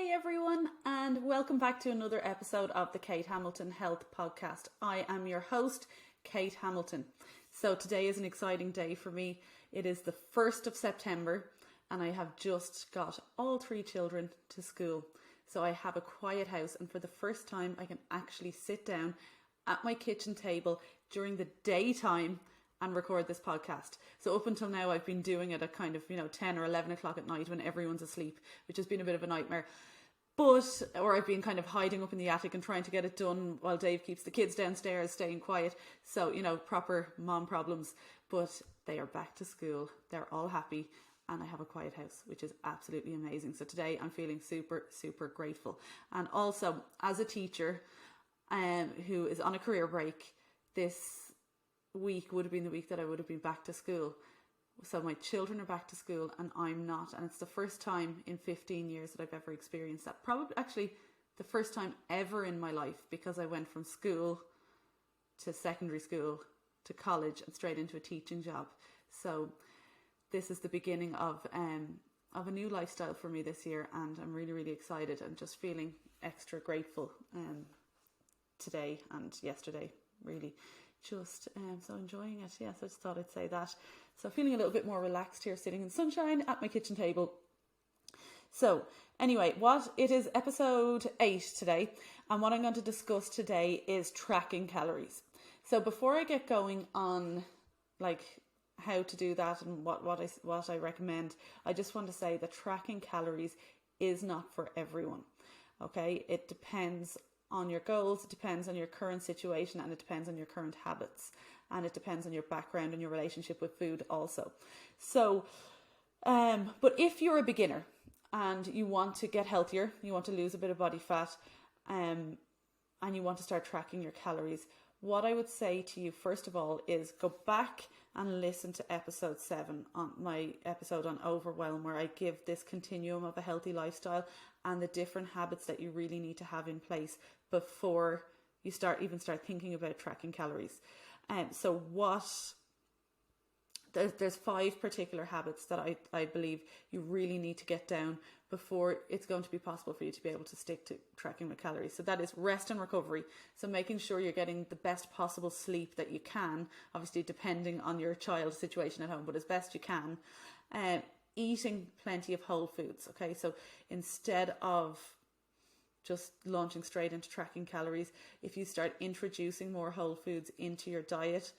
Hey everyone, and welcome back to another episode of the Kate Hamilton Health Podcast. I am your host, Kate Hamilton. So today is an exciting day for me. It is the 1st of September and I have just got all 3 children to school. So I have a quiet house, and for the first time I can actually sit down at my kitchen table during the daytime and record this podcast. So up until now I've been doing it at kind of 10 or 11 o'clock at night when everyone's asleep, which has been a bit of a nightmare. Or I've been kind of hiding up in the attic and trying to get it done while Dave keeps the kids downstairs staying quiet. So, proper mom problems. But they are back to school. They're all happy. And I have a quiet house, which is absolutely amazing. So today I'm feeling super, super grateful. And also, as a teacher who is on a career break, this week would have been the week that I would have been back to school. So my children are back to school and I'm not, and it's the first time in 15 years that I've ever experienced that. Probably actually the first time ever in my life, because I went from school to secondary school to college and straight into a teaching job. So this is the beginning of a new lifestyle for me this year, and I'm really, really excited and just feeling extra grateful today and yesterday, really. Just so enjoying it. Yes, I just thought I'd say that. So feeling a little bit more relaxed here, sitting in sunshine at my kitchen table. So anyway, it is episode 8 today, and what I'm going to discuss today is tracking calories. So before I get going on how to do that and what I recommend, I just want to say that tracking calories is not for everyone. Okay, it depends on your goals, it depends on your current situation, and it depends on your current habits, and it depends on your background and your relationship with food also. So but if you're a beginner and you want to get healthier, you want to lose a bit of body fat, and you want to start tracking your calories, what I would say to you first of all is go back and listen to episode 7, on my episode on overwhelm, where I give this continuum of a healthy lifestyle and the different habits that you really need to have in place before you start thinking about tracking calories. So there's 5 particular habits that I believe you really need to get down before it's going to be possible for you to be able to stick to tracking the calories. So that is rest and recovery. So making sure you're getting the best possible sleep that you can, obviously depending on your child's situation at home, but as best you can. Eating plenty of whole foods. Okay, so instead of just launching straight into tracking calories, if you start introducing more whole foods into your diet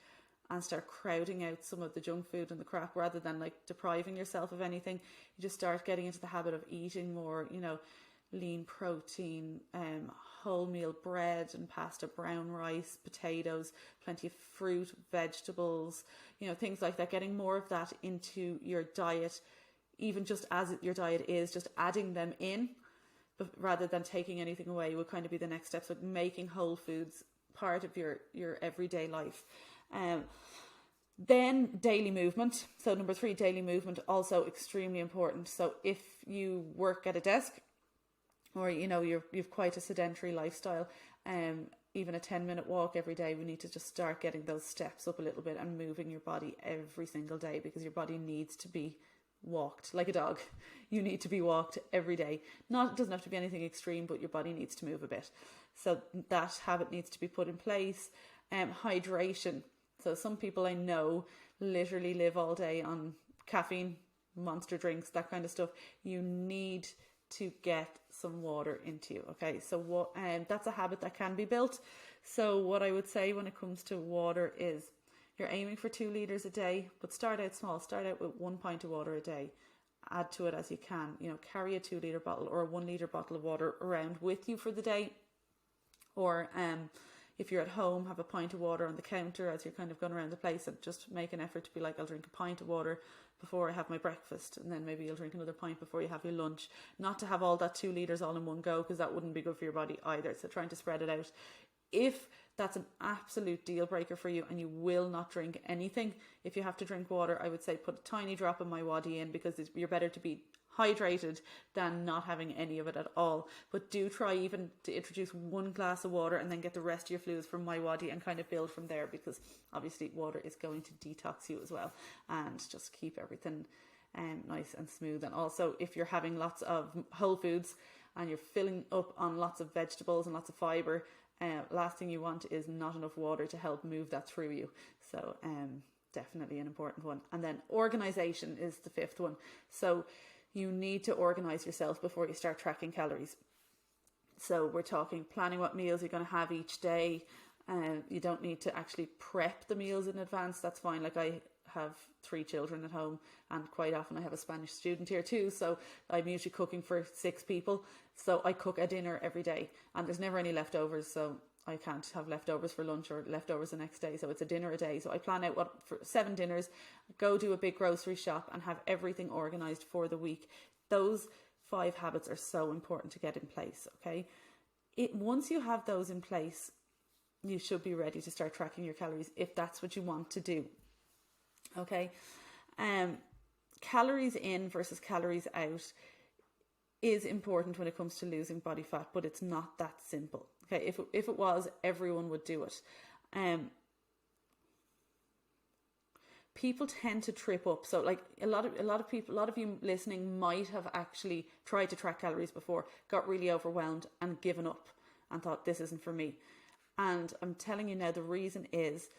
and start crowding out some of the junk food and the crap, rather than depriving yourself of anything, you just start getting into the habit of eating more, lean protein, wholemeal bread and pasta, brown rice, potatoes, plenty of fruit, vegetables, things like that, getting more of that into your diet, even just as your diet is, just adding them in, but rather than taking anything away, would kind of be the next step. So making whole foods part of your everyday life. Then daily movement. So number 3, daily movement, also extremely important. So if you work at a desk, or you've quite a sedentary lifestyle, even a 10-minute walk every day, we need to just start getting those steps up a little bit and moving your body every single day, because your body needs to be walked like a dog. You need to be walked every day. It doesn't have to be anything extreme, but your body needs to move a bit. So that habit needs to be put in place. Hydration. So some people I know literally live all day on caffeine, monster drinks, that kind of stuff. You need to get some water into you. Okay, so that's a habit that can be built. So what I would say when it comes to water is, you're aiming for 2 litres a day, but start out small. Start out with 1 pint of water a day. Add to it as you can. Carry a 2-litre bottle or a 1-litre bottle of water around with you for the day. Or if you're at home, have a pint of water on the counter as you're kind of going around the place, and just make an effort to be like, I'll drink a pint of water before I have my breakfast, and then maybe you'll drink another pint before you have your lunch. Not to have all that 2 litres all in one go, because that wouldn't be good for your body either. So trying to spread it out. If that's an absolute deal breaker for you and you will not drink anything, if you have to drink water, I would say put a tiny drop of my waddy in, because you're better to be hydrated than not having any of it at all. But do try even to introduce 1 glass of water and then get the rest of your fluids from my waddy and kind of build from there, because obviously water is going to detox you as well and just keep everything nice and smooth. And also, if you're having lots of whole foods, and you're filling up on lots of vegetables and lots of fiber, last thing you want is not enough water to help move that through you. So definitely an important one. And then organization is the fifth one. So you need to organize yourself before you start tracking calories. So we're talking planning what meals you're going to have each day. You don't need to actually prep the meals in advance. That's fine. Like, I have 3 children at home, and quite often I have a Spanish student here too, so I'm usually cooking for 6 people. So I cook a dinner every day, and there's never any leftovers, so I can't have leftovers for lunch or leftovers the next day. So it's a dinner a day. So I plan out for 7 dinners, go do a big grocery shop, and have everything organized for the week. Those 5 habits are so important to get in place. Okay, once you have those in place, you should be ready to start tracking your calories if that's what you want to do. Okay, calories in versus calories out is important when it comes to losing body fat, but it's not that simple. Okay, if it was, everyone would do it. People tend to trip up. So like a lot of people, a lot of you listening might have actually tried to track calories before, got really overwhelmed and given up and thought, this isn't for me. And I'm telling you now, the reason is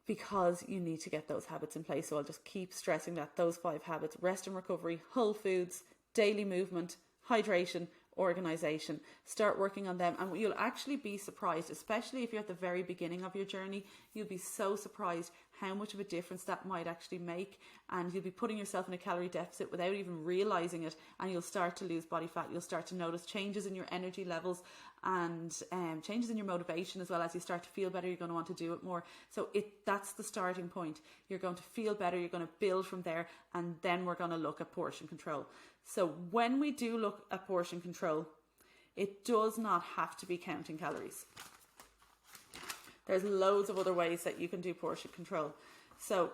because you need to get those habits in place. So I'll just keep stressing that those 5 habits: rest and recovery, whole foods, daily movement, hydration, organization. Start working on them, and you'll actually be surprised, especially if you're at the very beginning of your journey. You'll be so surprised how much of a difference that might actually make, and you'll be putting yourself in a calorie deficit without even realizing it, and you'll start to lose body fat. You'll start to notice changes in your energy levels and changes in your motivation as well. As you start to feel better, you're going to want to do it more. So that's the starting point. You're going to feel better, you're going to build from there, and then we're going to look at portion control. So when we do look at portion control, it does not have to be counting calories. There's loads of other ways that you can do portion control. So,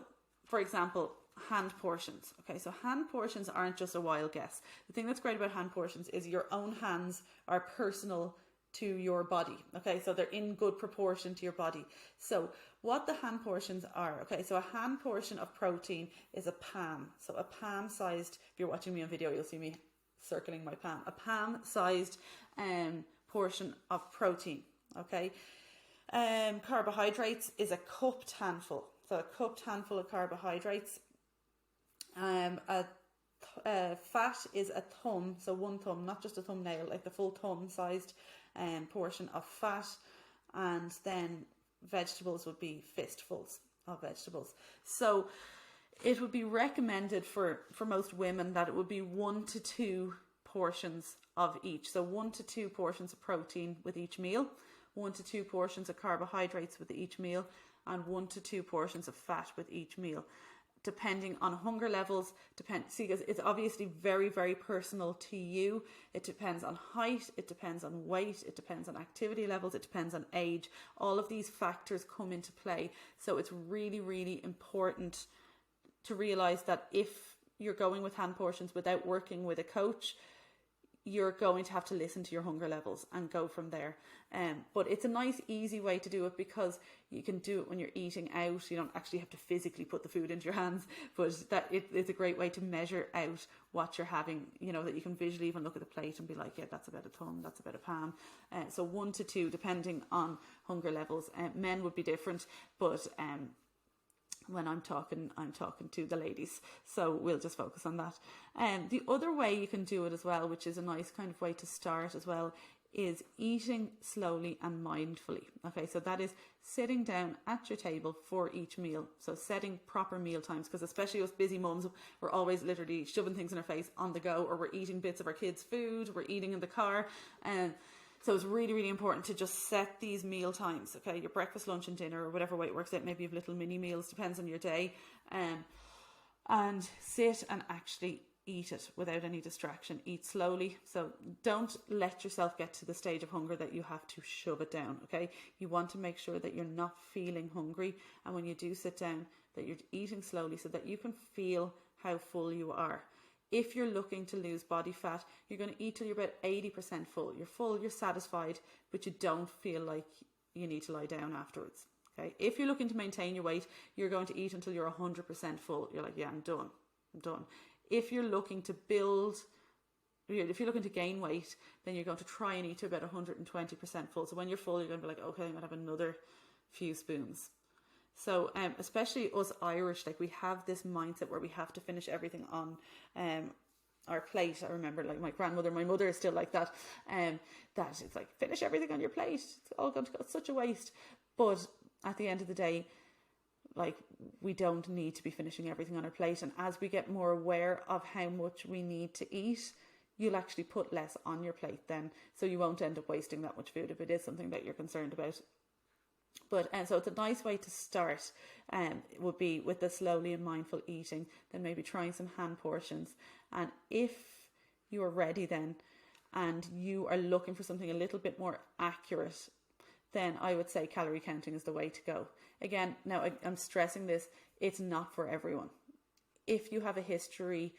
for example, hand portions. Okay, so hand portions aren't just a wild guess. The thing that's great about hand portions is your own hands are personal to your body. Okay, so they're in good proportion to your body. So what the hand portions are, okay, so a hand portion of protein is a palm. So a palm sized, if you're watching me on video, you'll see me circling my palm. A palm sized portion of protein. Okay, carbohydrates is a cupped handful. So a cupped handful of carbohydrates. Fat is a thumb, so 1 thumb, not just a thumbnail, like the full thumb sized portion of fat. And then vegetables would be fistfuls of vegetables. So it would be recommended for most women that it would be 1 to 2 portions of each. So 1 to 2 portions of protein with each meal, 1 to 2 portions of carbohydrates with each meal, and 1 to 2 portions of fat with each meal, depending on hunger levels. See, because it's obviously very, very personal to you. It depends on height, it depends on weight, it depends on activity levels, it depends on age. All of these factors come into play. So it's really, really important to realize that if you're going with hand portions without working with a coach, you're going to have to listen to your hunger levels and go from there. But it's a nice, easy way to do it, because you can do it when you're eating out. You don't actually have to physically put the food into your hands, but it's a great way to measure out what you're having, you know, that you can visually even look at the plate and be like, yeah, that's about a thumb, that's about a palm. So 1 to 2, depending on hunger levels. Men would be different, but when I'm talking to the ladies, so we'll just focus on that. The other way you can do it as well, which is a nice kind of way to start as well, is eating slowly and mindfully. Okay, so that is sitting down at your table for each meal. So setting proper meal times, because especially us busy mums, we're always literally shoving things in our face on the go, or we're eating bits of our kids' food, we're eating in the car, and so it's really, really important to just set these meal times, okay? Your breakfast, lunch and dinner, or whatever way it works out. Maybe you have little mini meals, depends on your day. And sit and actually eat it without any distraction. Eat slowly. So don't let yourself get to the stage of hunger that you have to shove it down, okay? You want to make sure that you're not feeling hungry. And when you do sit down, that you're eating slowly so that you can feel how full you are. If you're looking to lose body fat, you're going to eat till you're about 80% full. You're full, you're satisfied, but you don't feel like you need to lie down afterwards. Okay. If you're looking to maintain your weight, you're going to eat until you're 100% full. You're like, yeah, I'm done. If you're looking to build if you're looking to gain weight, then you're going to try and eat to about 120% full. So when you're full, you're going to be like, okay, I'm going to have another few spoons. So especially us Irish, like we have this mindset where we have to finish everything on our plate. I remember like my mother is still like that. That it's like, finish everything on your plate. It's all going to go, it's such a waste. But at the end of the day, like we don't need to be finishing everything on our plate. And as we get more aware of how much we need to eat, you'll actually put less on your plate then. So you won't end up wasting that much food if it is something that you're concerned about. But so it's a nice way to start would be with the slowly and mindful eating, then maybe trying some hand portions. And if you are ready then and you are looking for something a little bit more accurate, then I would say calorie counting is the way to go. Again, now I'm stressing this, it's not for everyone. If you have a history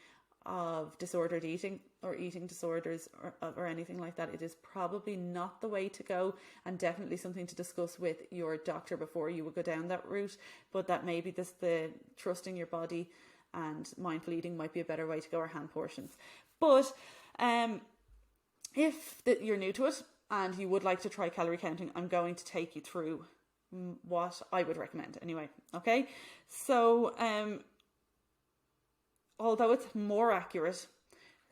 of disordered eating or eating disorders or anything like that, it is probably not the way to go, and definitely something to discuss with your doctor before you would go down that route. But that maybe the trusting your body and mindful eating might be a better way to go, or hand portions. But if you're new to it and you would like to try calorie counting, I'm going to take you through what I would recommend anyway. Okay, so although it's more accurate,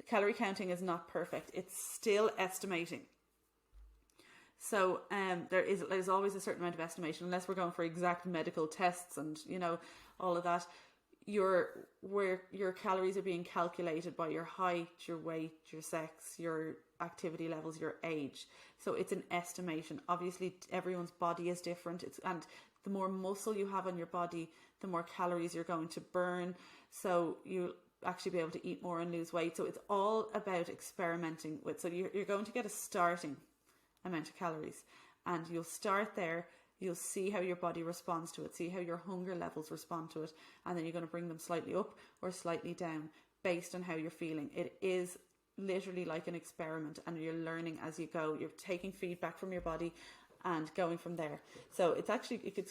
calorie counting is not perfect. It's still estimating. So there's always a certain amount of estimation, unless we're going for exact medical tests and all of that. Where your calories are being calculated by your height, your weight, your sex, your activity levels, your age. So it's an estimation. Obviously, everyone's body is different. And the more muscle you have on your body, the more calories you're going to burn. So you'll actually be able to eat more and lose weight. So it's all about experimenting with. So you're going to get a starting amount of calories, and you'll start there. You'll see how your body responds to it, see how your hunger levels respond to it, and then you're going to bring them slightly up or slightly down based on how you're feeling. It is literally like an experiment, and you're learning as you go. You're taking feedback from your body and going from there. So it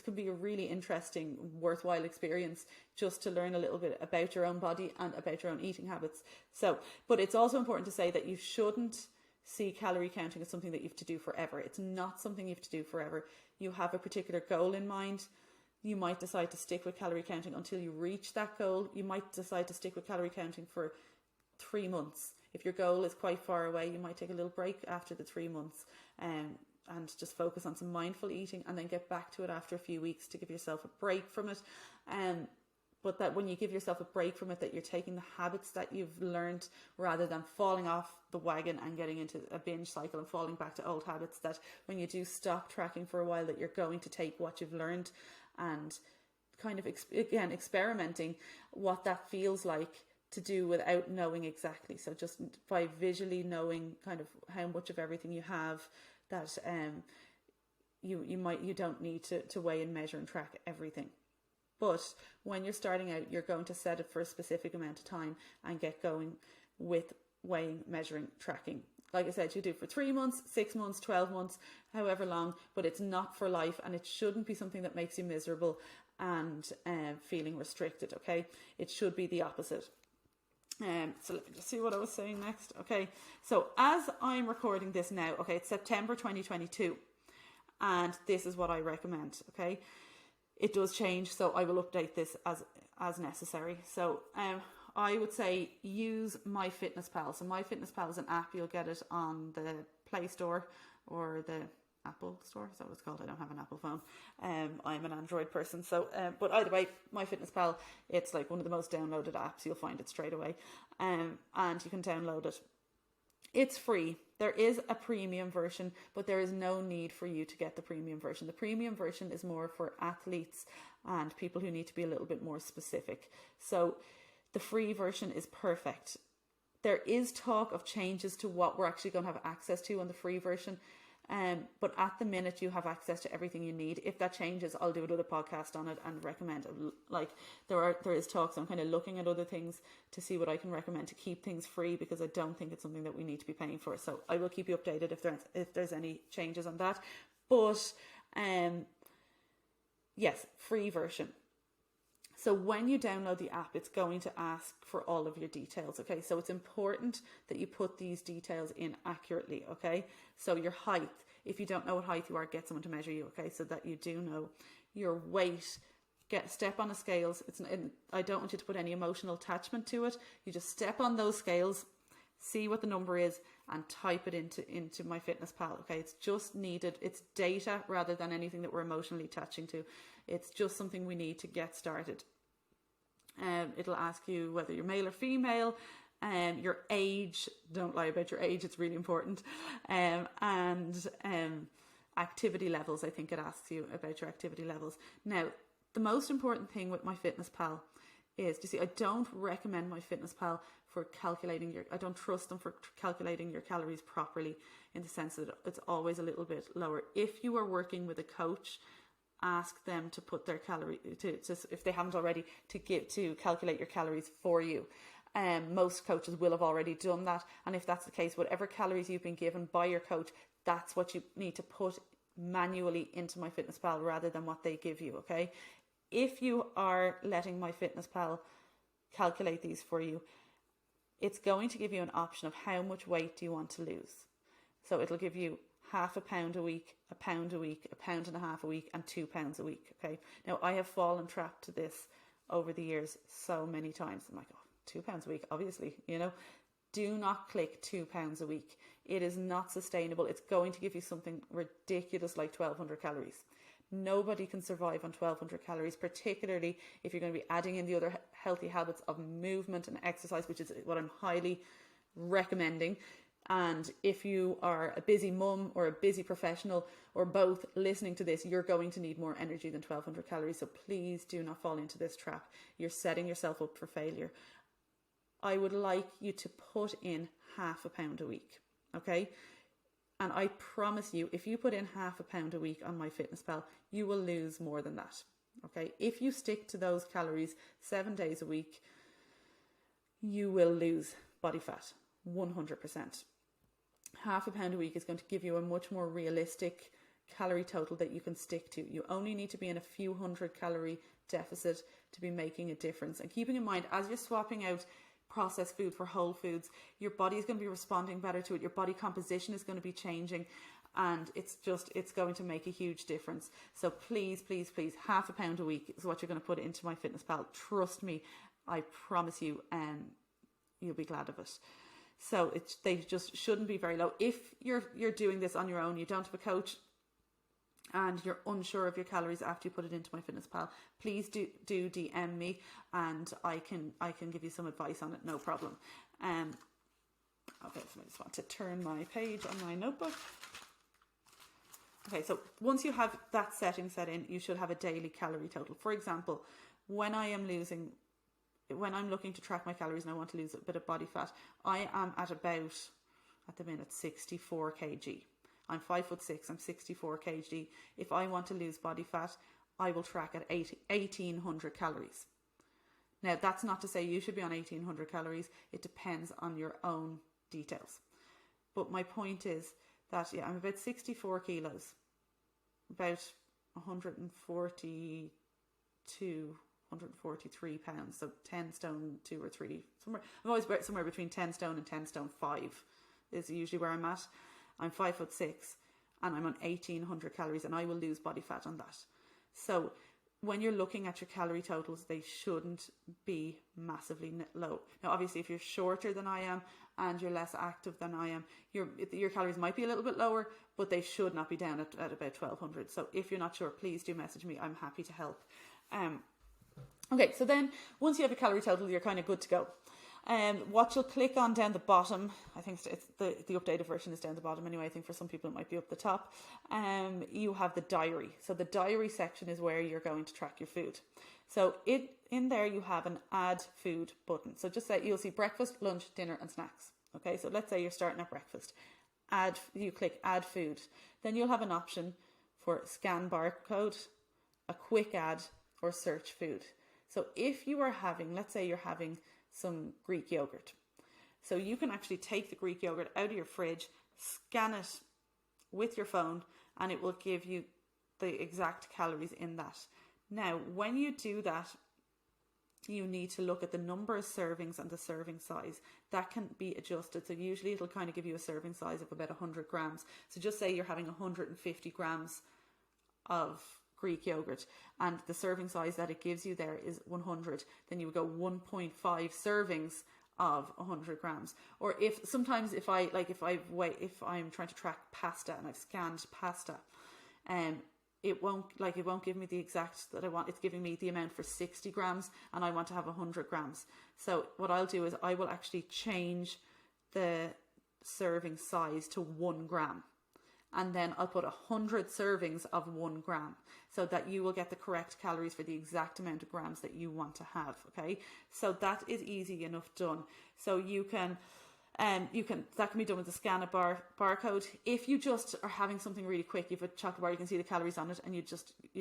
can be a really interesting, worthwhile experience just to learn a little bit about your own body and about your own eating habits. So, but it's also important to say that you shouldn't see calorie counting as something that you have to do forever. It's not something you have to do forever. You have a particular goal in mind. You might decide to stick with calorie counting until you reach that goal. You might decide to stick with calorie counting for 3 months. If your goal is quite far away, you might take a little break after the 3 months and just focus on some mindful eating, and then get back to it after a few weeks to give yourself a break from it. But that when you give yourself a break from it, that you're taking the habits that you've learned rather than falling off the wagon and getting into a binge cycle and falling back to old habits, that when you do stop tracking for a while, that you're going to take what you've learned and kind of, again, experimenting what that feels like to do without knowing exactly. So just by visually knowing kind of how much of everything you have, that you don't need to weigh and measure and track everything. But when you're starting out, you're going to set it for a specific amount of time and get going with weighing, measuring, tracking. Like I said, you do it for 3 months, 6 months, 12 months, however long, but it's not for life, and it shouldn't be something that makes you miserable and feeling restricted, okay? It should be the opposite. So let me just see what I was saying next. Okay, so as I'm recording this now, okay, it's September 2022, and this is what I recommend, okay? It does change, so I will update this as necessary. So I would say use MyFitnessPal. So MyFitnessPal is an app. You'll get it on the Play Store or the Apple Store. Is that what it's called? I don't have an Apple phone. I'm an Android person. So, but either way, MyFitnessPal, it's like one of the most downloaded apps. You'll find it straight away. And you can download it. It's free. There is a premium version, but there is no need for you to get the premium version. The premium version is more for athletes and people who need to be a little bit more specific. So the free version is perfect. There is talk of changes to what we're actually going to have access to on the free version. But at the minute you have access to everything you need. If that changes, I'll do another podcast on it and recommend it. Like there is talks. I'm kind of looking at other things to see what I can recommend to keep things free, because I don't think it's something that we need to be paying for. So I will keep you updated if there's any changes on that. But yes, free version. So when you download the app, it's going to ask for all of your details. Okay, so it's important that you put these details in accurately. Okay, so your height, if you don't know what height you are, get someone to measure you. Okay, so that you do know your weight. Step on the scales. I don't want you to put any emotional attachment to it. You just step on those scales, see what the number is, and type it into MyFitnessPal. Okay, it's just needed. It's data rather than anything that we're emotionally attaching to. It's just something we need to get started. It'll ask you whether you're male or female, your age. Don't lie about your age; it's really important. And activity levels. I think it asks you about your activity levels. Now, the most important thing with MyFitnessPal is, you see, I don't recommend MyFitnessPal for calculating I don't trust them for calculating your calories properly, in the sense that it's always a little bit lower. If you are working with a coach, ask them to put their calorie to if they haven't already, to calculate your calories for you. Most coaches will have already done that, and if that's the case, whatever calories you've been given by your coach, that's what you need to put manually into MyFitnessPal rather than what they give you. Okay, if you are letting MyFitnessPal calculate these for you, it's going to give you an option of how much weight do you want to lose. So it'll give you half a pound a week, a pound a week, a pound and a half a week, and 2 pounds a week. Okay, now I have fallen trapped to this over the years so many times. I'm like, oh, 2 pounds a week, obviously, do not click 2 pounds a week. It is not sustainable. It's going to give you something ridiculous like 1,200 calories. Nobody can survive on 1,200 calories, particularly if you're going to be adding in the other healthy habits of movement and exercise, which is what I'm highly recommending. And if you are a busy mum or a busy professional or both listening to this, you're going to need more energy than 1,200 calories. So please do not fall into this trap. You're setting yourself up for failure. I would like you to put in half a pound a week. Okay. And I promise you, if you put in half a pound a week on MyFitnessPal, you will lose more than that. Okay. If you stick to those calories 7 days a week, you will lose body fat 100%. Half a pound a week is going to give you a much more realistic calorie total that you can stick to. You only need to be in a few hundred calorie deficit to be making a difference. And keeping in mind, as you're swapping out processed food for whole foods, your body is going to be responding better to it. Your body composition is going to be changing, and it's going to make a huge difference. So please, half a pound a week is what you're going to put into MyFitnessPal. Trust me, I promise you, you'll be glad of it. So they just shouldn't be very low. If you're doing this on your own, you don't have a coach, and you're unsure of your calories after you put it into MyFitnessPal, please do DM me, and I can give you some advice on it, no problem. Okay, so I just want to turn my page on my notebook. Okay, so once you have that setting set in, you should have a daily calorie total. For example, when I'm looking to track my calories and I want to lose a bit of body fat, I am at about, at the minute, 64 kg. I'm 5'6", I'm 64 kg. If I want to lose body fat, I will track at 1,800 calories. Now, that's not to say you should be on 1,800 calories. It depends on your own details. But my point is that, I'm about 64 kilos, about 142, 143 pounds, so 10 stone 2 or 3. I'm always somewhere between 10 stone and 10 stone 5 is usually where I'm at. I'm 5'6", and I'm on 1,800 calories, and I will lose body fat on that. So when you're looking at your calorie totals, they shouldn't be massively low. Now, obviously, if you're shorter than I am and you're less active than I am, your calories might be a little bit lower, but they should not be down at about 1,200. So if you're not sure, please do message me. I'm happy to help. Okay, so then once you have a calorie total, you're kind of good to go. What you'll click on down the bottom, I think it's the updated version is down the bottom anyway. I think for some people it might be up the top. You have the diary. So the diary section is where you're going to track your food. So in there you have an add food button. So just say you'll see breakfast, lunch, dinner and snacks. Okay, so let's say you're starting at breakfast. You click add food. Then you'll have an option for scan barcode, a quick add, or search food. So if you are having, let's say you're having some Greek yogurt. So you can actually take the Greek yogurt out of your fridge, scan it with your phone, and it will give you the exact calories in that. Now, when you do that, you need to look at the number of servings and the serving size. That can be adjusted. So usually it'll kind of give you a serving size of about 100 grams. So just say you're having 150 grams of Greek yogurt and the serving size that it gives you there is 100. Then you would go 1.5 servings of 100 grams. Or if I'm trying to track pasta and I've scanned pasta, it won't give me the exact that I want. It's giving me the amount for 60 grams and I want to have 100 grams. So what I'll do is I will actually change the serving size to 1 gram. And then I'll put 100 servings of 1 gram so that you will get the correct calories for the exact amount of grams that you want to have. Okay. So that is easy enough done. So that can be done with the scan a barcode. If you just are having something really quick, you have a chocolate bar, you can see the calories on it and you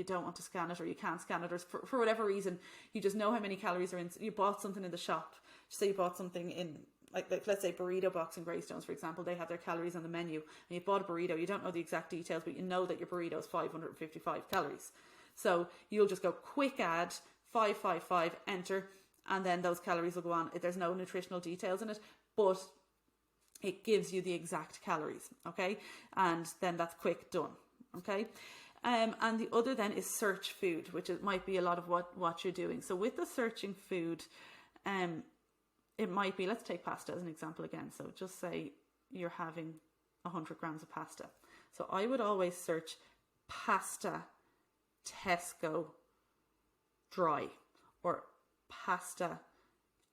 don't want to scan it or you can't scan it or for whatever reason, you just know how many calories are in. You bought something in the shop. Say you bought something in like let's say burrito box in Greystones, for example, they have their calories on the menu and you bought a burrito, you don't know the exact details, but you know that your burrito is 555 calories. So you'll just go quick add 555, enter, and then those calories will go on. There's no nutritional details in it, but it gives you the exact calories, okay? And then that's quick done, okay? And the other then is search food, which might be a lot of what you're doing. So with the searching food, it might be, let's take pasta as an example again. So just say you're having 100 grams of pasta. So I would always search pasta Tesco dry or pasta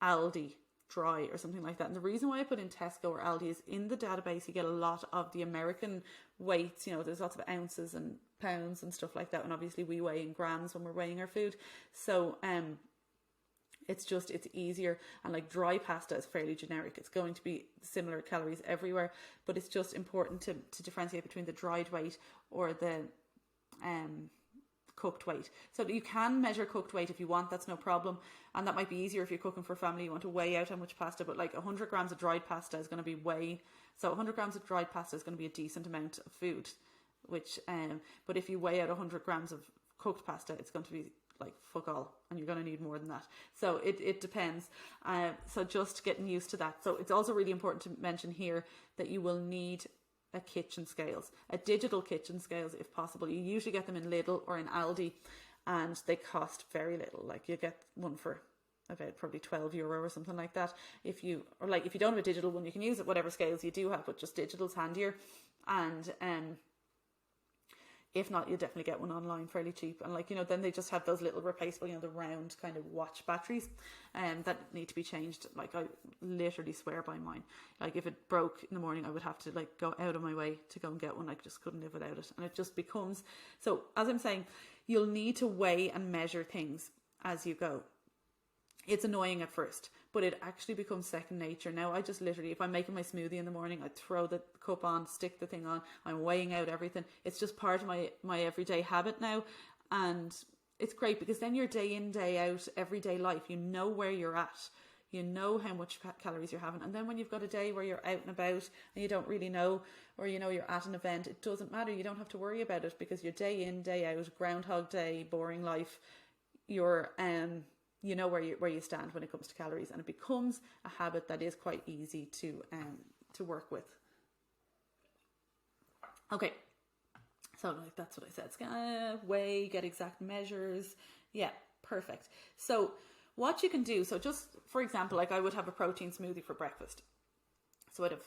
Aldi dry or something like that. And the reason why I put in Tesco or Aldi is in the database you get a lot of the American weights. You know, there's lots of ounces and pounds and stuff like that, and obviously we weigh in grams when we're weighing our food. So it's easier, and like dry pasta is fairly generic. It's going to be similar calories everywhere, but it's just important to differentiate between the dried weight or the cooked weight. So you can measure cooked weight if you want, that's no problem, and that might be easier if you're cooking for family, you want to weigh out how much pasta, but like 100 grams of dried pasta is going to be so 100 grams of dried pasta is going to be a decent amount of food, which but if you weigh out 100 grams of cooked pasta, it's going to be like fuck all, and you're going to need more than that. So it depends. So just getting used to that. So it's also really important to mention here that you will need a kitchen scales, a digital kitchen scales if possible. You usually get them in Lidl or in Aldi, and they cost very little. Like you get one for about probably €12 or something like that. If you don't have a digital one, you can use it whatever scales you do have, but just digital's handier. And if not, you'll definitely get one online fairly cheap. And then they just have those little replaceable, the round kind of watch batteries that need to be changed. Like I literally swear by mine. Like if it broke in the morning, I would have to go out of my way to go and get one. I just couldn't live without it. And it just becomes, so as I'm saying, you'll need to weigh and measure things as you go. It's annoying at first, but it actually becomes second nature. Now I just literally, if I'm making my smoothie in the morning, I throw the cup on, stick the thing on, I'm weighing out everything. It's just part of my everyday habit now. And it's great because then you're day in, day out, everyday life, you know where you're at. You know how much calories you're having. And then when you've got a day where you're out and about and you don't really know, or you're at an event, it doesn't matter. You don't have to worry about it because you're day in, day out, Groundhog Day, boring life. You're you know where you stand when it comes to calories, and it becomes a habit that is quite easy to work with. Okay, so that's what I said. Scan, weigh, get exact measures. Yeah, perfect. So what you can do, so just for example, I would have a protein smoothie for breakfast. So I'd have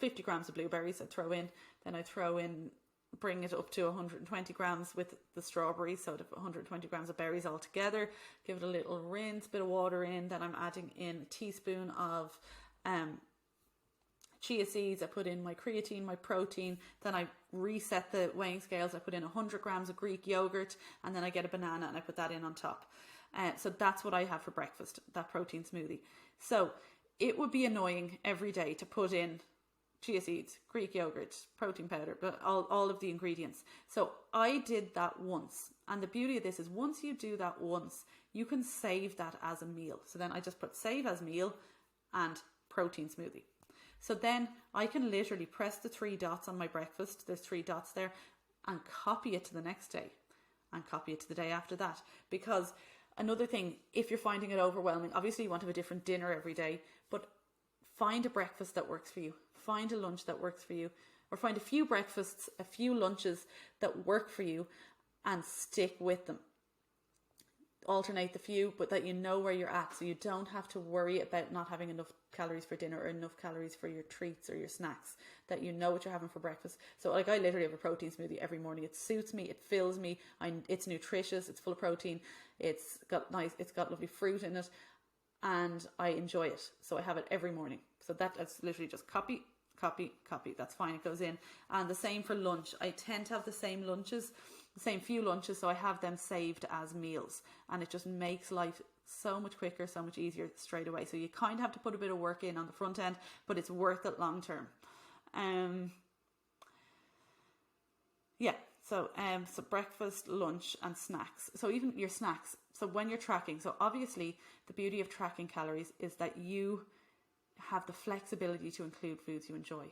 50 grams of blueberries I'd throw in, then I'd throw in, bring it up to 120 grams with the strawberries, so 120 grams of berries all together, give it a little rinse, bit of water in, then I'm adding in a teaspoon of chia seeds, I put in my creatine, my protein, then I reset the weighing scales, I put in 100 grams of Greek yogurt, and then I get a banana and I put that in on top. So that's what I have for breakfast, that protein smoothie. So it would be annoying every day to put in chia seeds, Greek yogurt, protein powder, but all of the ingredients. So I did that once. And the beauty of this is once you do that once, you can save that as a meal. So then I just put save as meal and protein smoothie. So then I can literally press the 3 dots on my breakfast. There's 3 dots there, and copy it to the next day and copy it to the day after that, because Another thing, if you're finding it overwhelming, obviously you want to have a different dinner every day, but find a breakfast that works for you. Find a lunch that works for you, or find a few breakfasts, a few lunches that work for you, and stick with them. Alternate the few, but that you know where you're at, so you don't have to worry about not having enough calories for dinner or enough calories for your treats or your snacks, that you know what you're having for breakfast. So like, I literally have a protein smoothie every morning. It suits me, it fills me, it's nutritious, it's full of protein, it's got lovely fruit in it, and I enjoy it. So I have it every morning. So that's literally just copy, that's fine, it goes in. And the same for lunch. I tend to have the same few lunches, so I have them saved as meals, and it just makes life so much quicker, so much easier straight away. So you kind of have to put a bit of work in on the front end, but it's worth it long term. So breakfast, lunch, and snacks. So even your snacks. So when you're tracking, so obviously the beauty of tracking calories is that you have the flexibility to include foods you enjoy.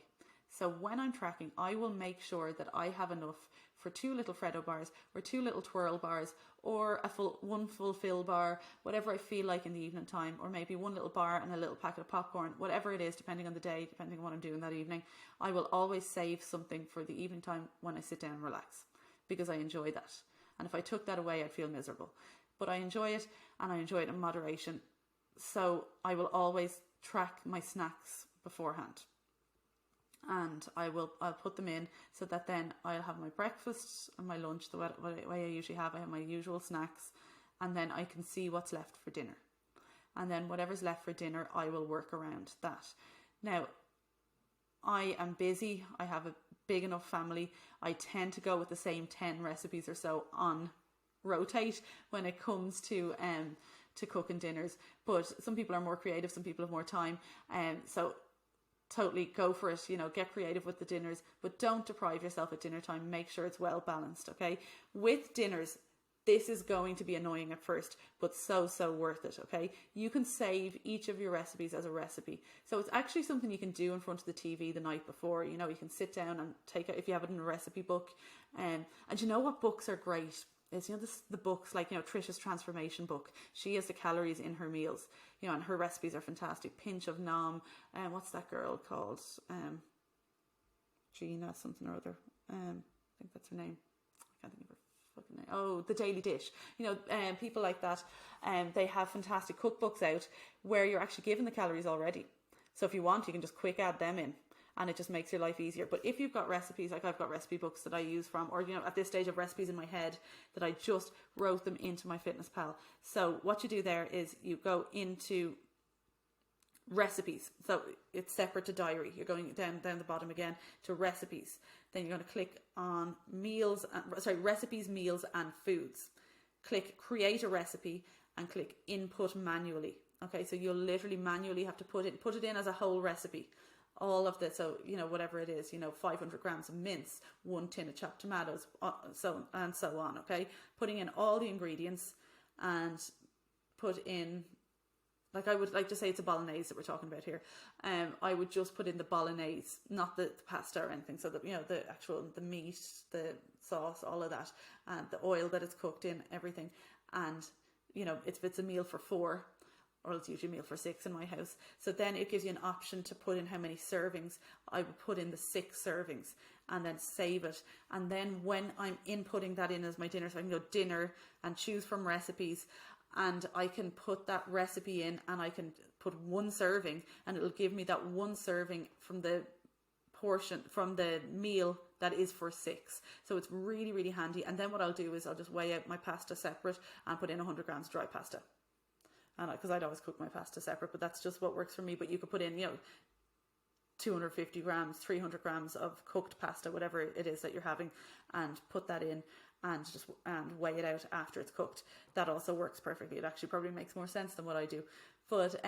So when I'm tracking, I will make sure that I have enough for 2 little Freddo bars, or 2 little Twirl bars, or one full fill bar, whatever I feel like in the evening time, or maybe 1 little bar and a little packet of popcorn, whatever it is, depending on the day, depending on what I'm doing that evening. I will always save something for the evening time when I sit down and relax, because I enjoy that. And if I took that away, I'd feel miserable. But I enjoy it, and I enjoy it in moderation. So I will always track my snacks beforehand. And I'll put them in, so that then I'll have my breakfast and my lunch the way I usually have. I have my usual snacks, and then I can see what's left for dinner. And then whatever's left for dinner, I will work around that. Now, I am busy. I have a big enough family. I tend to go with the same 10 recipes or so on rotate when it comes to cooking dinners. But some people are more creative, some people have more time. So totally go for it, get creative with the dinners, but don't deprive yourself at dinner time. Make sure it's well balanced, okay? With dinners, this is going to be annoying at first, but so worth it, okay? You can save each of your recipes as a recipe. So it's actually something you can do in front of the TV the night before. You can sit down and take it, if you have it in a recipe book. And you know what books are great? Is the books like Trisha's transformation book. She has the calories in her meals, and her recipes are fantastic. Pinch of Nom, what's that girl called? Gina something or other. I think that's her name. I can't think of her fucking name. Oh, The Daily Dish. People like that. They have fantastic cookbooks out where you're actually given the calories already. So if you want, you can just quick add them in, and it just makes your life easier. But if you've got recipes, like I've got recipe books that I use from, or, at this stage of recipes in my head that I just wrote them into my MyFitnessPal. So what you do there is you go into recipes. So it's separate to diary. You're going down the bottom again to recipes. Then you're going to click on recipes, meals and foods. Click create a recipe and click input manually. Okay, so you'll literally manually have to put it in as a whole recipe. All of this, so whatever it is, 500 grams of mince, 1 tin of chopped tomatoes, so on. Okay, putting in all the ingredients, and put in, like, I would like to say it's a bolognese that we're talking about here. I would just put in the bolognese, not the pasta or anything. So that the meat, the sauce, all of that, and the oil that it's cooked in, everything. And if it's a meal for 4. Or it's usually a meal for 6 in my house. So then it gives you an option to put in how many servings. I would put in the 6 servings and then save it. And then when I'm inputting that in as my dinner, so I can go dinner and choose from recipes, and I can put that recipe in, and I can put 1 serving, and it'll give me that 1 serving from the portion, from the meal that is for 6. So it's really, really handy. And then what I'll do is I'll just weigh out my pasta separate and put in 100 grams dry pasta. And because I'd always cook my pasta separate, but that's just what works for me. But you could put in, 250 grams, 300 grams of cooked pasta, whatever it is that you're having, and put that in and weigh it out after it's cooked. That also works perfectly. It actually probably makes more sense than what I do. But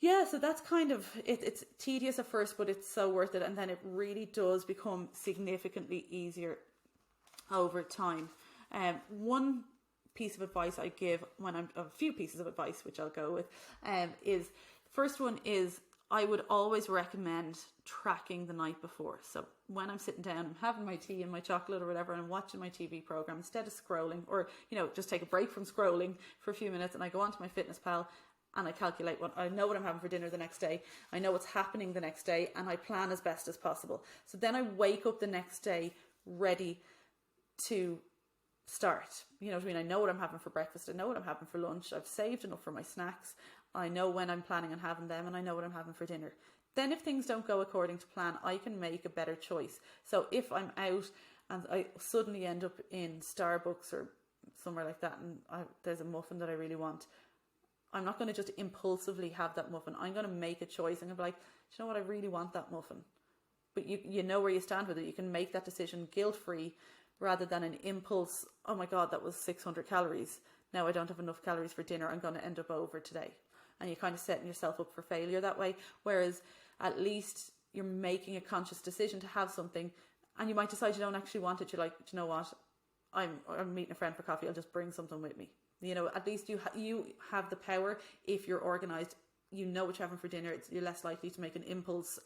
so that's kind of it. It's tedious at first, but it's so worth it. And then it really does become significantly easier over time. One piece of advice I give a few pieces of advice, which I'll go with, is the first one is I would always recommend tracking the night before. So when I'm sitting down, I'm having my tea and my chocolate or whatever, and I'm watching my TV program, instead of scrolling, or, just take a break from scrolling for a few minutes, and I go onto my Fitness Pal and I calculate I know what I'm having for dinner the next day. I know what's happening the next day, and I plan as best as possible. So then I wake up the next day ready to start. You know what I mean? I know what I'm having for breakfast. I know what I'm having for lunch. I've saved enough for my snacks. I know when I'm planning on having them, and I know what I'm having for dinner. Then if things don't go according to plan, I can make a better choice. So if I'm out and I suddenly end up in Starbucks or somewhere like that, and there's a muffin that I really want, I'm not going to just impulsively have that muffin. I'm going to make a choice. I'm going to be like, you know what? I really want that muffin. But you know where you stand with it. You can make that decision guilt-free rather than an impulse. Oh my God, that was 600 calories. Now I don't have enough calories for dinner. I'm going to end up over today. And you're kind of setting yourself up for failure that way. Whereas at least you're making a conscious decision to have something, and you might decide you don't actually want it. You're like, you know what? I'm meeting a friend for coffee. I'll just bring something with me. At least you have the power. If you're organised, you know what you're having for dinner. You're less likely to make an impulse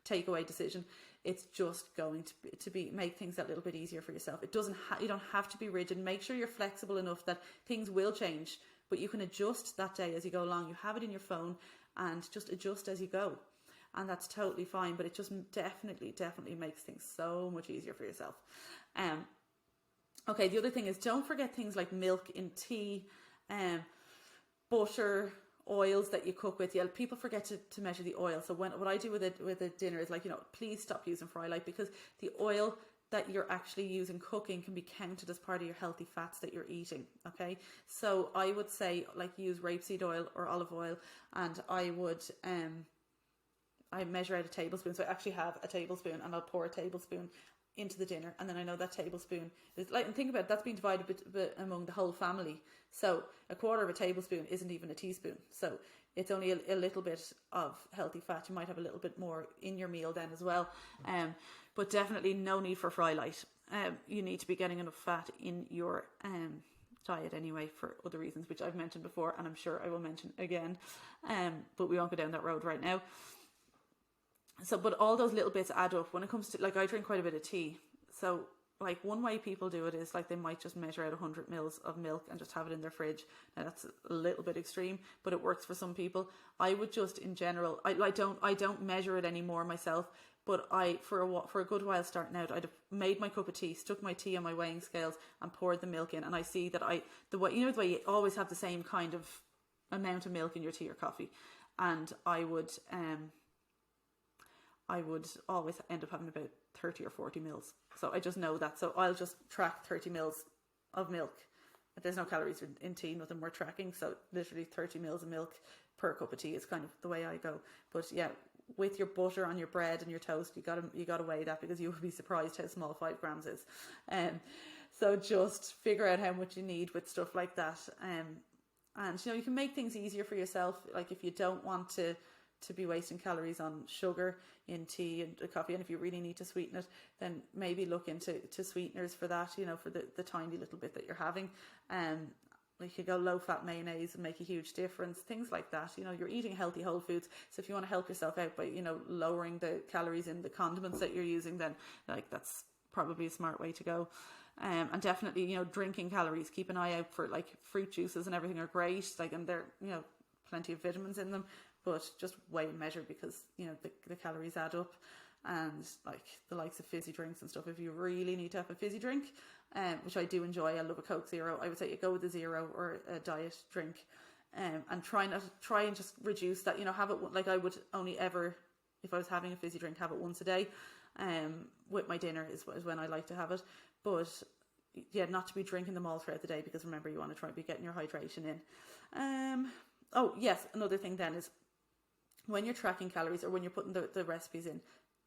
takeaway decision. It's just going to be make things that little bit easier for yourself. It doesn't you don't have to be rigid. Make sure you're flexible enough that things will change, but you can adjust that day as you go along. You have it in your phone and just adjust as you go. And that's totally fine, but it just definitely makes things so much easier for yourself. Okay, the other thing is, don't forget things like milk in tea, butter, oils that you cook with. Yeah, people forget to measure the oil. So what I do with a dinner is like, please stop using fry light, because the oil that you're actually using cooking can be counted as part of your healthy fats that you're eating. Okay, so I would say like use rapeseed oil or olive oil, and I would I measure out a tablespoon. So I actually have a tablespoon, and I'll pour a tablespoon into the dinner, and then I know that tablespoon is like, and think about it, that's being divided among the whole family. So a quarter of a tablespoon isn't even a teaspoon. So it's only a little bit of healthy fat. You might have a little bit more in your meal then as well. But definitely no need for fry light. You need to be getting enough fat in your diet anyway, for other reasons, which I've mentioned before, and I'm sure I will mention again. But we won't go down that road right now. So, but all those little bits add up when it comes to, like, I drink quite a bit of tea. So, like, one way people do it is, like, they might just measure out 100 mils of milk and just have it in their fridge. Now, that's a little bit extreme, but it works for some people. I would just, in general, I don't measure it anymore myself, but for a good while starting out, I'd have made my cup of tea, stuck my tea on my weighing scales, and poured the milk in, and I see that the way you always have the same kind of amount of milk in your tea or coffee, and I would always end up having about 30 or 40 mils. So I just know that. So I'll just track 30 mils of milk. There's no calories in tea, nothing we're tracking. So literally 30 mils of milk per cup of tea is kind of the way I go. But yeah, with your butter on your bread and your toast, you gotta weigh that, because you will be surprised how small 5 grams is. So just figure out how much you need with stuff like that. And you can make things easier for yourself. Like, if you don't want to be wasting calories on sugar in tea and coffee, and if you really need to sweeten it, then maybe look into sweeteners for that, for the tiny little bit that you're having. Like, you go low fat mayonnaise and make a huge difference, things like that. You're eating healthy whole foods, so if you want to help yourself out by lowering the calories in the condiments that you're using, then like that's probably a smart way to go. And definitely, drinking calories, keep an eye out for, like, fruit juices and everything are great, like, and they're plenty of vitamins in them, but just weigh and measure, because the calories add up. And like the likes of fizzy drinks and stuff, if you really need to have a fizzy drink, which I do enjoy, I love a Coke Zero, I would say you go with a zero or a diet drink, and try and just reduce that. Have it, like, I would only ever, if I was having a fizzy drink, have it once a day. With my dinner is when I like to have it, but yeah, not to be drinking them all throughout the day, because remember, you want to try and be getting your hydration in. Oh yes, another thing then is, when you're tracking calories or when you're putting the recipes in,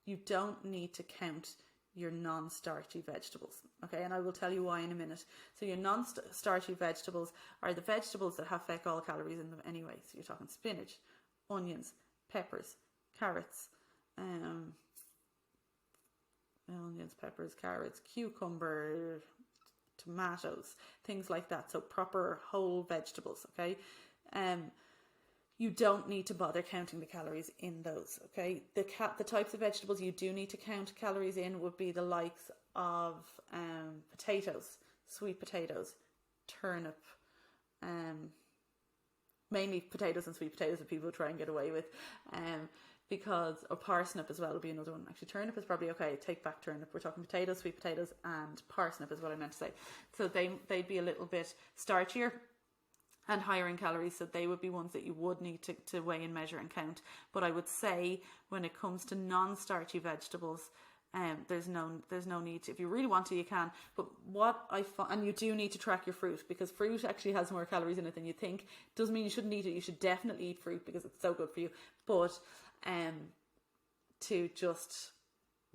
you don't need to count your non-starchy vegetables. Okay, and I will tell you why in a minute. So your non-starchy vegetables are the vegetables that have fecal calories in them anyway. So you're talking spinach, onions, peppers, carrots, cucumber, tomatoes, things like that. So proper whole vegetables. Okay. you don't need to bother counting the calories in those, okay? The types of vegetables you do need to count calories in would be the likes of potatoes, sweet potatoes, turnip, mainly potatoes and sweet potatoes that people try and get away with, or parsnip as well would be another one. Actually, turnip is probably okay. Take back turnip. We're talking potatoes, sweet potatoes, and parsnip is what I meant to say. So they'd be a little bit starchier and higher in calories, so they would be ones that you would need to weigh and measure and count. But I would say when it comes to non-starchy vegetables, there's no need to. If you really want to, you can. But what I find, and you do need to track your fruit, because fruit actually has more calories in it than you think. Doesn't mean you shouldn't eat it. You should definitely eat fruit because it's so good for you. But to just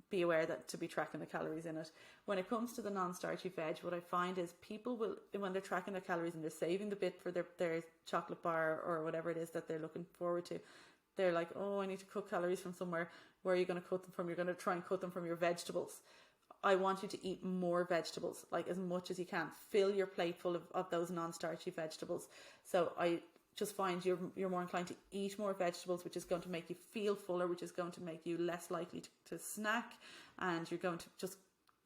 be aware that to be tracking the calories in it. When it comes to the non-starchy veg, what I find is people will, when they're tracking their calories and they're saving the bit for their chocolate bar or whatever it is that they're looking forward to, they're like, oh, I need to cut calories from somewhere. Where are you going to cut them from? You're going to try and cut them from your vegetables. I want you to eat more vegetables, like as much as you can. Fill your plate full of those non-starchy vegetables. So I just find you're more inclined to eat more vegetables, which is going to make you feel fuller, which is going to make you less likely to snack, and you're going to just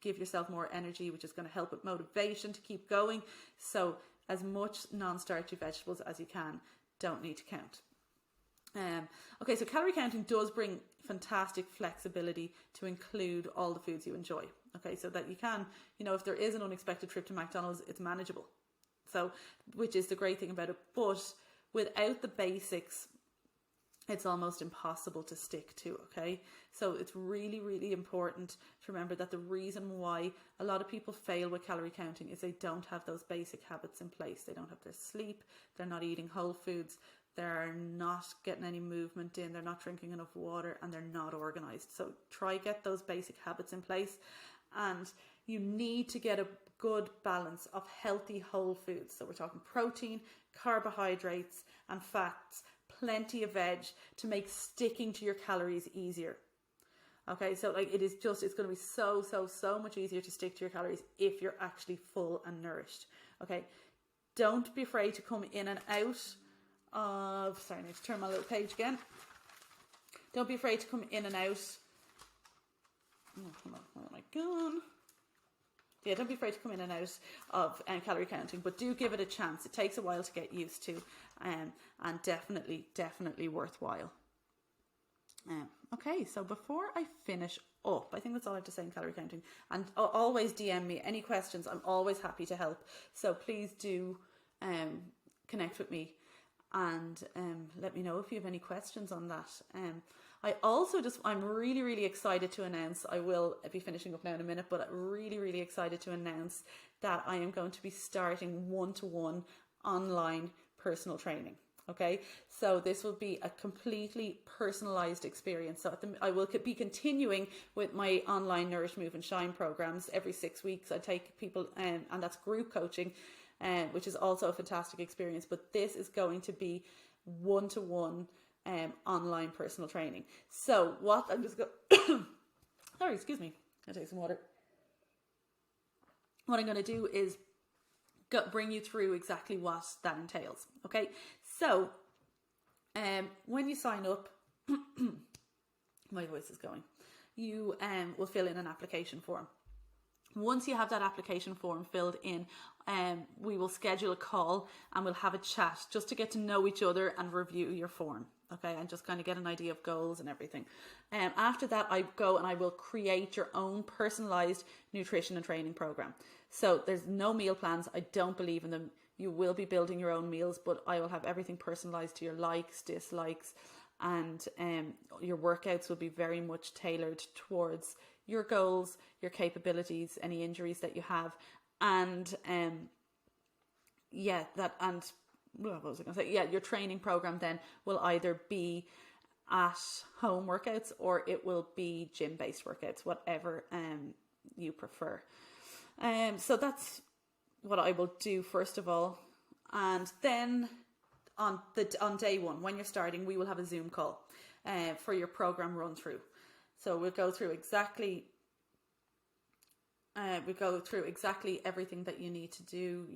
give yourself more energy, which is going to help with motivation to keep going. So as much non-starchy vegetables as you can. Don't need to count. Okay, so calorie counting does bring fantastic flexibility to include all the foods you enjoy. Okay, so that you can, if there is an unexpected trip to McDonald's, it's manageable. So, which is the great thing about it. But without the basics, it's almost impossible to stick to, okay? So it's really, really important to remember that the reason why a lot of people fail with calorie counting is they don't have those basic habits in place. They don't have their sleep, they're not eating whole foods, they're not getting any movement in, they're not drinking enough water, and they're not organized. So try get those basic habits in place, and you need to get a good balance of healthy whole foods. So we're talking protein, carbohydrates, and fats, plenty of veg to make sticking to your calories easier. Okay, so it's going to be so much easier to stick to your calories if you're actually full and nourished. Okay, don't be afraid to come in and out of, sorry, I need to turn my little page again. Don't be afraid to come in and out. Oh, hold on, where am I gone? Yeah, don't be afraid to come in and out of calorie counting, but do give it a chance. It takes a while to get used to, and definitely worthwhile. Okay, so before I finish up, I think that's all I have to say in calorie counting. And always DM me any questions. I'm always happy to help. So please do connect with me and let me know if you have any questions on that. I'm really, really excited to announce, I will be finishing up now in a minute, but really, really excited to announce that I am going to be starting one-to-one online personal training. Okay, so this will be a completely personalized experience. So I will be continuing with my online Nourish, Move and Shine programs every 6 weeks. I take people, and that's group coaching, which is also a fantastic experience. But this is going to be one-to-one online personal training. So what I'm just going, sorry, excuse me, I'll take some water. What I'm going to do is bring you through exactly what that entails. Okay, so when you sign up, my voice is going, you will fill in an application form. Once you have that application form filled in, we will schedule a call and we'll have a chat just to get to know each other and review your form. Okay, and just kind of get an idea of goals and everything. After that, I go and I will create your own personalized nutrition and training program. So there's no meal plans. I don't believe in them. You will be building your own meals, but I will have everything personalized to your likes, dislikes, and your workouts will be very much tailored towards your goals, your capabilities, any injuries that you have, and what was I going to say? Yeah, your training program then will either be at home workouts or it will be gym-based workouts, whatever you prefer. So that's what I will do first of all, and then on day one, when you're starting, we will have a Zoom call for your program run through. So we'll go through exactly We go through exactly everything that you need to do,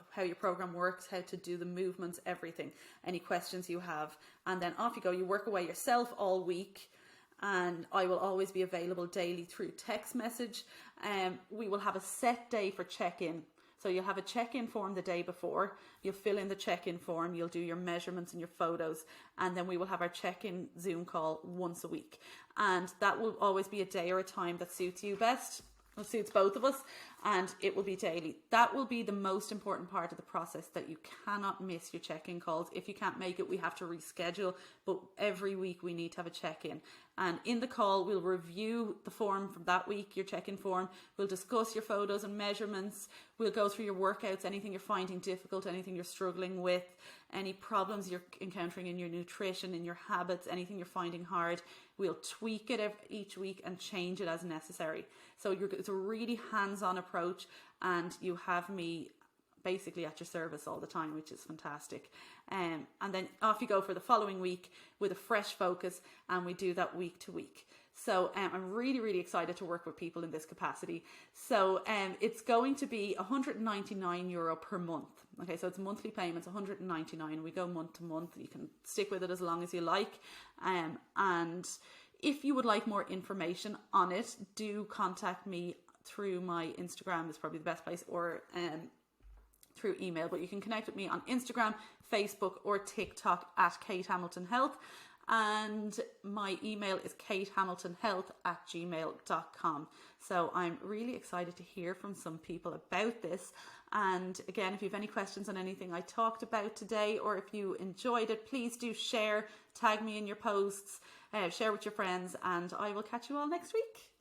how your program works, how to do the movements, everything, any questions you have. And then off you go. You work away yourself all week. And I will always be available daily through text message. We will have a set day for check-in. So you'll have a check-in form the day before. You'll fill in the check-in form. You'll do your measurements and your photos. And then we will have our check-in Zoom call once a week. And that will always be a day or a time that suits you best. It suits both of us, and it will be daily. That will be the most important part of the process, that you cannot miss your check-in calls. If you can't make it, we have to reschedule, but every week we need to have a check-in. And in the call, we'll review the form from that week, your check-in form. We'll discuss your photos and measurements. We'll go through your workouts, anything you're finding difficult, anything you're struggling with, any problems you're encountering in your nutrition, in your habits, anything you're finding hard. We'll tweak it each week and change it as necessary. So it's a really hands-on approach, and you have me basically at your service all the time, which is fantastic. And then off you go for the following week with a fresh focus, and we do that week to week. So I'm really, really excited to work with people in this capacity. So it's going to be €199 per month. Okay, so it's monthly payments, 199. We go month to month. You can stick with it as long as you like. And if you would like more information on it, do contact me through my Instagram, is probably the best place, or through email. But you can connect with me on Instagram, Facebook, or TikTok at Kate Hamilton Health. And my email is katehamiltonhealth@gmail.com. So I'm really excited to hear from some people about this. And again, if you have any questions on anything I talked about today, or if you enjoyed it, please do share, tag me in your posts, share with your friends, and I will catch you all next week.